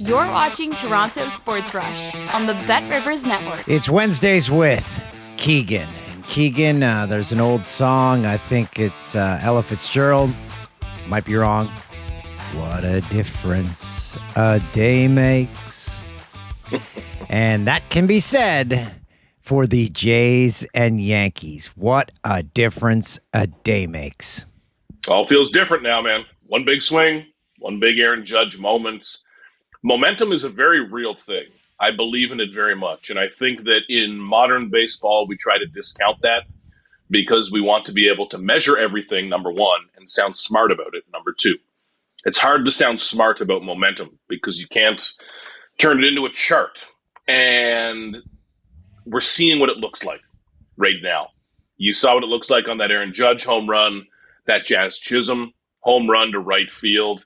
You're watching Toronto Sports Rush on the Bet Rivers Network. It's Wednesdays with Keegan. And Keegan, there's an old song. I think it's Ella Fitzgerald. Might be wrong. What a difference a day makes. And that can be said for the Jays and Yankees. What a difference a day makes. All feels different now, man. One big swing, one big Aaron Judge moment. Momentum is a very real thing. I believe in it very much. And I think that in modern baseball, we try to discount that because we want to be able to measure everything, number one, and sound smart about it, number two. It's hard to sound smart about momentum because you can't turn it into a chart. And we're seeing what it looks like right now. You saw what it looks like on that Aaron Judge home run, that Jazz Chisholm home run to right field.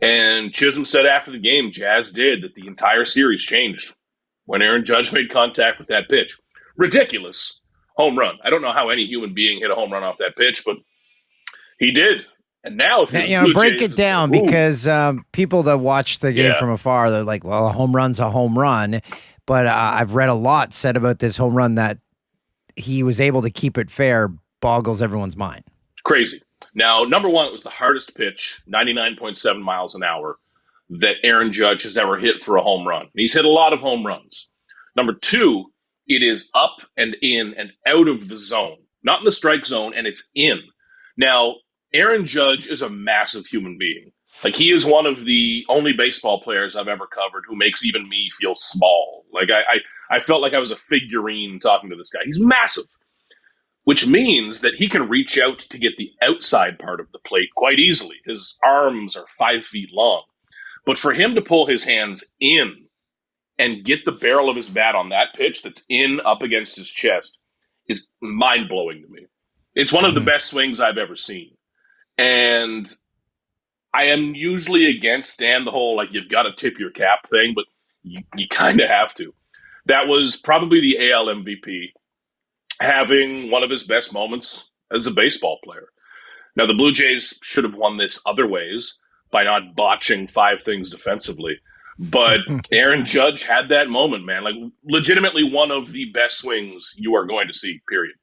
And Chisholm said after the game, Jazz did, that the entire series changed when Aaron Judge made contact with that pitch. Ridiculous home run. I don't know how any human being hit a home run off that pitch, but he did. And now, if break it down because people that watch the game from afar, they're like, well, a home run's a home run. But I've read a lot said about this home run that he was able to keep it fair, boggles everyone's mind. Crazy. Now, number one, it was the hardest pitch, 99.7 miles an hour, that Aaron Judge has ever hit for a home run. He's hit a lot of home runs. Number two, it is up and in and out of the zone, not in the strike zone, and it's in. Now, Aaron Judge is a massive human being. Like, he is one of the only baseball players I've ever covered who makes even me feel small. Like, I felt like I was a figurine talking to this guy. He's massive. Which means that he can reach out to get the outside part of the plate quite easily. His arms are 5 feet long. But for him to pull his hands in and get the barrel of his bat on that pitch that's in up against his chest is mind-blowing to me. It's one of the best swings I've ever seen. And I am usually against the whole, like, you've got to tip your cap thing, but you kind of have to. That was probably the AL MVP. Having one of his best moments as a baseball player. Now, the Blue Jays should have won this other ways by not botching 5 things defensively. But Aaron Judge had that moment, man. Like, legitimately one of the best swings you are going to see, period.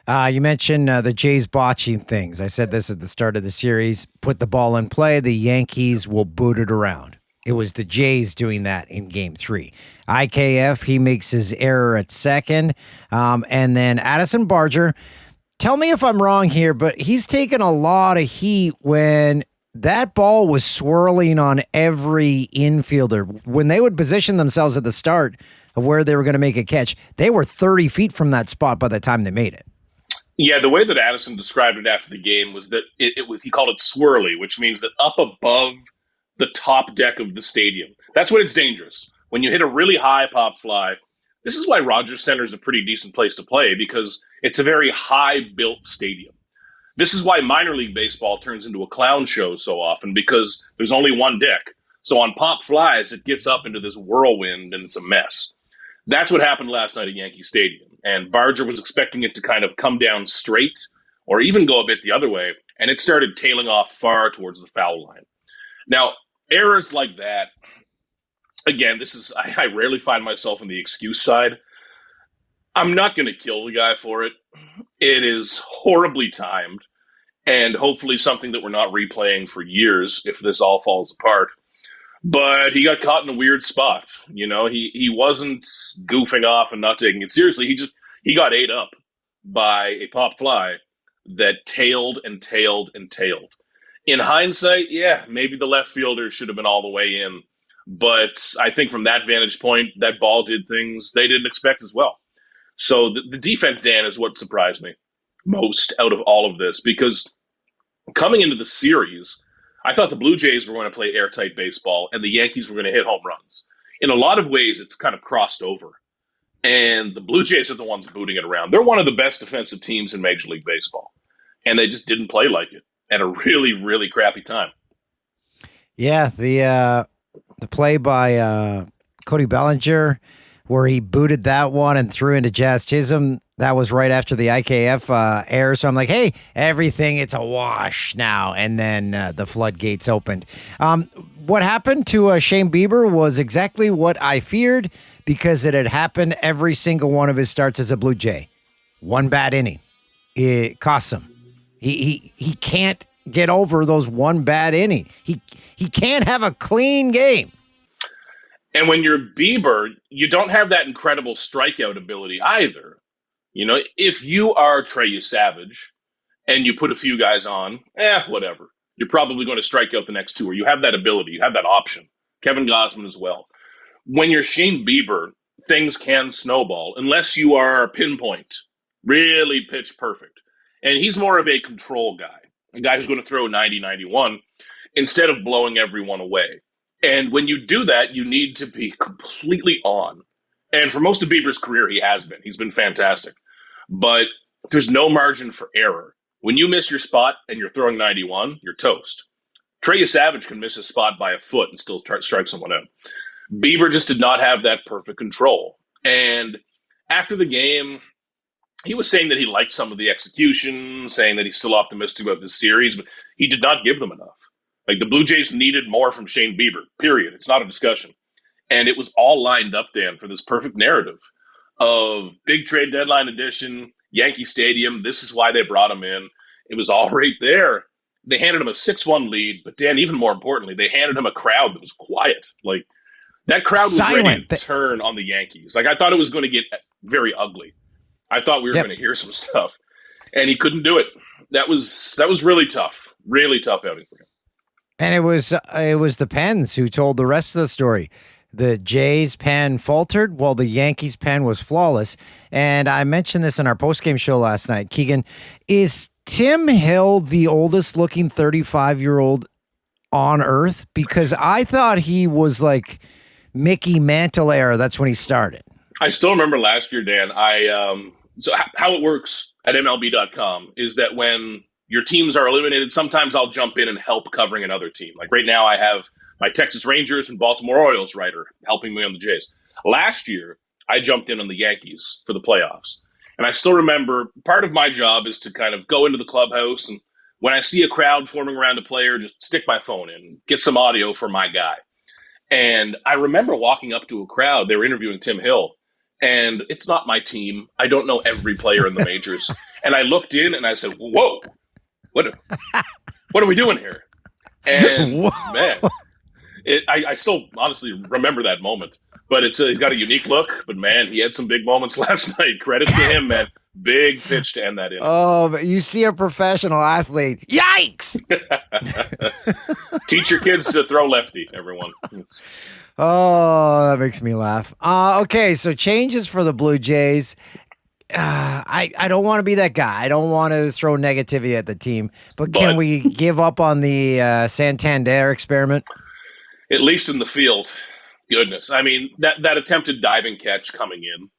You mentioned the Jays botching things. I said this at the start of the series. Put the ball in play, the Yankees will boot it around. It was the Jays doing that in Game 3. IKF, he makes his error at second. And then Addison Barger, tell me if I'm wrong here, but he's taken a lot of heat when that ball was swirling on every infielder. When they would position themselves at the start of where they were going to make a catch, they were 30 feet from that spot by the time they made it. Yeah, the way that Addison described it after the game was that it was, he called it swirly, which means that up above the top deck of the stadium. That's when it's dangerous. When you hit a really high pop fly, this is why Rogers Center is a pretty decent place to play because it's a very high-built stadium. This is why minor league baseball turns into a clown show so often because there's only one deck. So on pop flies, it gets up into this whirlwind and it's a mess. That's what happened last night at Yankee Stadium. And Barger was expecting it to kind of come down straight or even go a bit the other way, and it started tailing off far towards the foul line. Now, errors like that, again, I rarely find myself on the excuse side. I'm not going to kill the guy for it. It is horribly timed and hopefully something that we're not replaying for years if this all falls apart. But he got caught in a weird spot. You know, he wasn't goofing off and not taking it seriously. He got ate up by a pop fly that tailed and tailed and tailed. In hindsight, yeah, maybe the left fielder should have been all the way in. But I think from that vantage point, that ball did things they didn't expect as well. So the defense, Dan, is what surprised me most out of all of this. Because coming into the series, I thought the Blue Jays were going to play airtight baseball and the Yankees were going to hit home runs. In a lot of ways, it's kind of crossed over. And the Blue Jays are the ones booting it around. They're one of the best defensive teams in Major League Baseball. And they just didn't play like it at a really, really crappy time. Yeah, the play by Cody Bellinger where he booted that one and threw into Jazz Chisholm. That was right after the IKF error. So I'm like, hey, everything, it's a wash now. And then the floodgates opened. What happened to Shane Bieber was exactly what I feared, because it had happened every single one of his starts as a Blue Jay. One bad inning. It costs him. He can't get over those one bad inning. He can't have a clean game. And when you're Bieber, you don't have that incredible strikeout ability either. You know, if you are Trey Savage and you put a few guys on, whatever. You're probably going to strike out the next two, or you have that ability, you have that option. Kevin Gausman as well. When you're Shane Bieber, things can snowball unless you are pinpoint, really pitch perfect. And he's more of a control guy, a guy who's going to throw 90, 91 instead of blowing everyone away. And when you do that, you need to be completely on. And for most of Bieber's career, he has been. He's been fantastic. But there's no margin for error. When you miss your spot and you're throwing 91, you're toast. Trey Savage can miss a spot by a foot and still strike someone out. Bieber just did not have that perfect control. And after the game, he was saying that he liked some of the execution, saying that he's still optimistic about this series, but he did not give them enough. Like, the Blue Jays needed more from Shane Bieber, period. It's not a discussion. And it was all lined up, Dan, for this perfect narrative of big trade deadline edition, Yankee Stadium. This is why they brought him in. It was all right there. They handed him a 6-1 lead, but Dan, even more importantly, they handed him a crowd that was quiet. Like, that crowd was ready to turn on the Yankees. Like, I thought it was going to get very ugly. I thought we were going to hear some stuff, and he couldn't do it. That was really tough outing for him. And it was the pens who told the rest of the story. The Jays' pen faltered while the Yankees' pen was flawless. And I mentioned this in our postgame show last night. Keegan, is Tim Hill the oldest looking 35-year-old on earth? Because I thought he was like Mickey Mantle era. That's when he started. I still remember last year, Dan. So how it works at MLB.com is that when your teams are eliminated, sometimes I'll jump in and help covering another team. Like right now, I have my Texas Rangers and Baltimore Orioles writer helping me on the Jays. Last year, I jumped in on the Yankees for the playoffs. And I still remember part of my job is to kind of go into the clubhouse, and when I see a crowd forming around a player, just stick my phone in, get some audio for my guy. And I remember walking up to a crowd. They were interviewing Tim Hill. And it's not my team. I don't know every player in the majors. And I looked in and I said, whoa, what are we doing here? And man, I still honestly remember that moment. But he's got a unique look. But man, he had some big moments last night. Credit to him, man. Big pitch to end that inning. Oh, but you see a professional athlete. Yikes! Teach your kids to throw lefty, everyone. Oh, that makes me laugh. Okay, so changes for the Blue Jays. I don't want to be that guy. I don't want to throw negativity at the team. But can we give up on the Santander experiment? At least in the field. Goodness. I mean, that attempted diving catch coming in.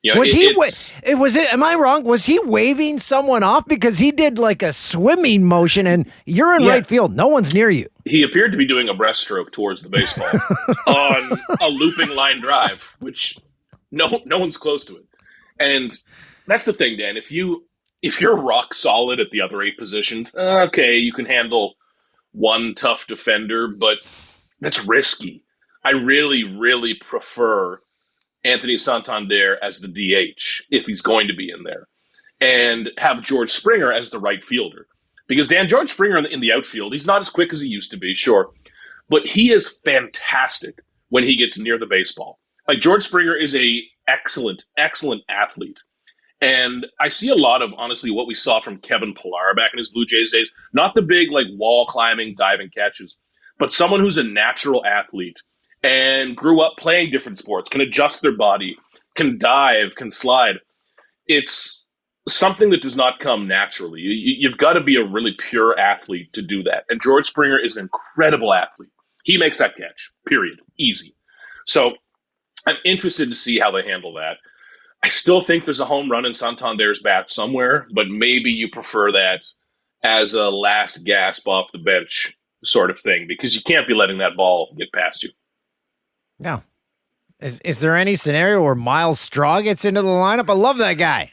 You know, am I wrong? Was he waving someone off? Because he did like a swimming motion and you're in right field. No one's near you. He appeared to be doing a breaststroke towards the baseball on a looping line drive, which no one's close to it. And that's the thing, Dan. If you're rock solid at the other 8 positions, okay, you can handle one tough defender, but that's risky. I really, really prefer Anthony Santander as the DH if he's going to be in there, and have George Springer as the right fielder. Because George Springer in the outfield, he's not as quick as he used to be, sure, but he is fantastic when he gets near the baseball. Like, George Springer is a excellent, excellent athlete. And I see a lot of, honestly, what we saw from Kevin Pillar back in his Blue Jays days, not the big, like, wall climbing, diving catches, but someone who's a natural athlete and grew up playing different sports, can adjust their body, can dive, can slide. It's something that does not come naturally. You've got to be a really pure athlete to do that. And George Springer is an incredible athlete. He makes that catch, period. Easy. So I'm interested to see how they handle that. I still think there's a home run in Santander's bat somewhere, but maybe you prefer that as a last gasp off the bench sort of thing, because you can't be letting that ball get past you. No. Is there any scenario where Miles Straw gets into the lineup? I love that guy.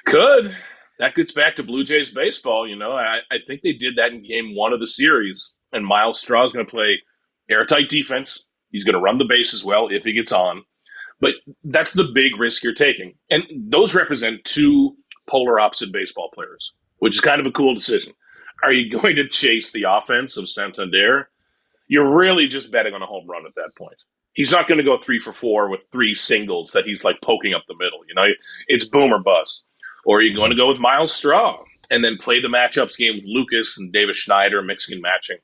Could. That gets back to Blue Jays baseball. I think they did that in game 1 of the series, and Miles Straw is going to play airtight defense. He's going to run the bases well if he gets on. But that's the big risk you're taking. And those represent two polar opposite baseball players, which is kind of a cool decision. Are you going to chase the offense of Santander? You're really just betting on a home run at that point. He's not going to go 3 for 4 with 3 singles that he's like poking up the middle. It's boom or bust. Or are you going to go with Miles Straw and then play the matchups game with Lucas and Davis Schneider, mixing and matching?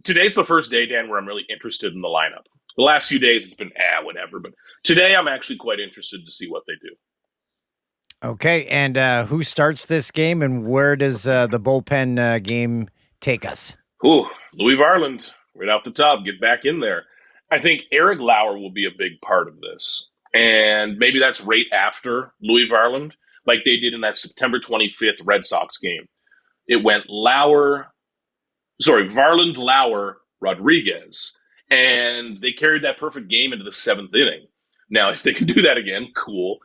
Today's the first day, Dan, where I'm really interested in the lineup. The last few days it's been whatever, but today I'm actually quite interested to see what they do. Okay, and who starts this game, and where does the bullpen game take us? Louis Varland, right off the top, get back in there. I think Eric Lauer will be a big part of this, and maybe that's right after Louis Varland, like they did in that September 25th Red Sox game. It went Varland, Lauer, Rodriguez, and they carried that perfect game into the 7th inning. Now, if they can do that again, cool.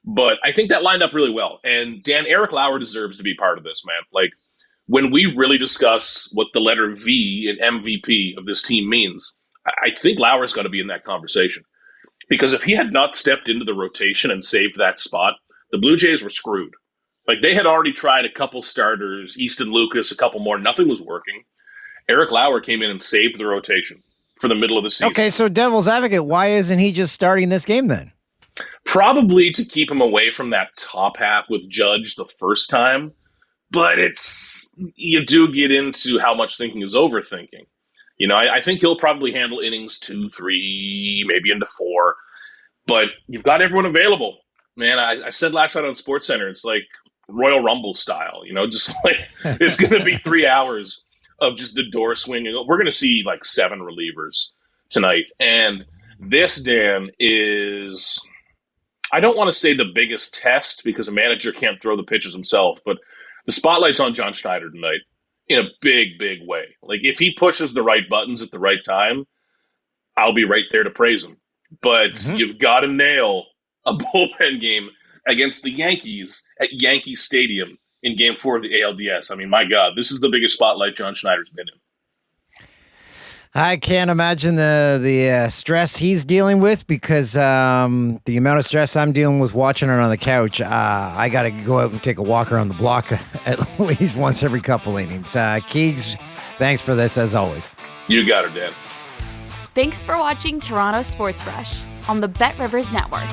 But I think that lined up really well. And Dan, Eric Lauer deserves to be part of this, man. Like, when we really discuss what the letter V in MVP of this team means, I think Lauer's got to be in that conversation. Because if he had not stepped into the rotation and saved that spot, the Blue Jays were screwed. Like, they had already tried a couple starters, Easton Lucas, a couple more. Nothing was working. Eric Lauer came in and saved the rotation for the middle of the season. Okay, so devil's advocate, why isn't he just starting this game then? Probably to keep him away from that top half with Judge the first time. But you do get into how much thinking is overthinking. I think he'll probably handle innings 2, 3, maybe into 4. But you've got everyone available. Man, I said last night on SportsCenter, it's like Royal Rumble style. Just like it's going to be 3 hours of just the door swinging. We're going to see like 7 relievers tonight. And this, Dan, is, I don't want to say the biggest test because a manager can't throw the pitches himself, but the spotlight's on John Schneider tonight in a big, big way. Like, if he pushes the right buttons at the right time, I'll be right there to praise him. But you've got to nail a bullpen game against the Yankees at Yankee Stadium in Game 4 of the ALDS. I mean, my God, this is the biggest spotlight John Schneider's been in. I can't imagine the stress he's dealing with because the amount of stress I'm dealing with watching it on the couch, I got to go out and take a walk around the block at least once every couple innings. Keegs, thanks for this as always. You got her, Dan. Thanks for watching Toronto Sports Rush on the Bet Rivers Network.